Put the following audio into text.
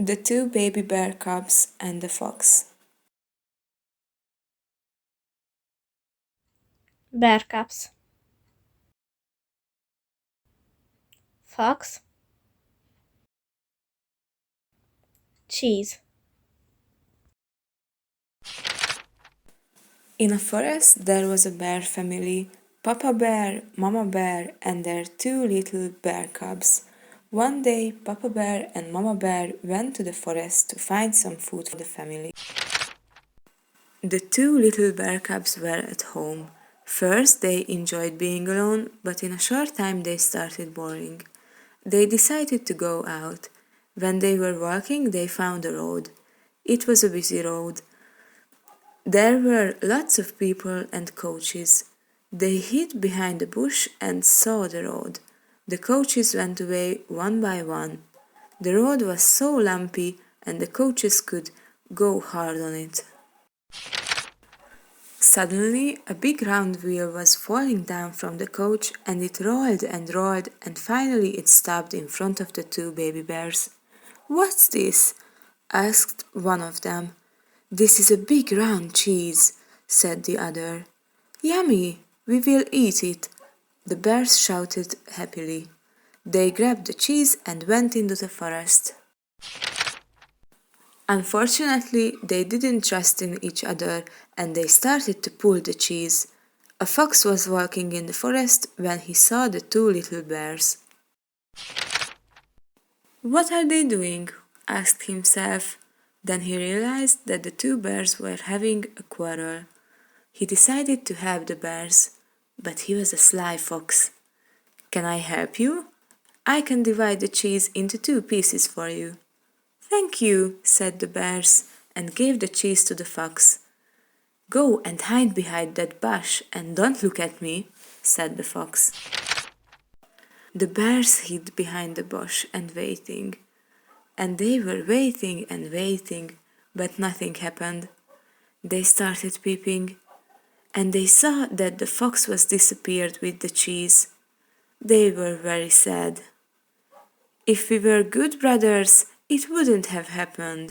The two baby bear cubs and the fox. Bear cubs. Fox. Cheese. In a forest there was a bear family, Papa Bear, Mama Bear, and their two little bear cubs. One day, Papa Bear and Mama Bear went to the forest to find some food for the family. The two little bear cubs were at home. First, they enjoyed being alone, but in a short time they started boring. They decided to go out. When they were walking, they found a road. It was a busy road. There were lots of people and coaches. They hid behind a bush and saw the road. The coaches went away one by one. The road was so lumpy and the coaches could go hard on it. Suddenly, a big round wheel was falling down from the coach and it rolled and finally it stopped in front of the two baby bears. "What's this?" asked one of them. "This is a big round cheese," said the other. "Yummy! We will eat it," the bears shouted happily. They grabbed the cheese and went into the forest. Unfortunately, they didn't trust in each other and they started to pull the cheese. A fox was walking in the forest when he saw the two little bears. "What are they doing?" asked himself. Then he realized that the two bears were having a quarrel. He decided to help the bears, but he was a sly fox. "Can I help you? I can divide the cheese into two pieces for you." "Thank you," said the bears, and gave the cheese to the fox. "Go and hide behind that bush and don't look at me," said the fox. The bears hid behind the bush and waiting. And they were waiting and waiting, but nothing happened. They started peeping, and they saw that the fox was disappeared with the cheese. They were very sad. "If we were good brothers, it wouldn't have happened,"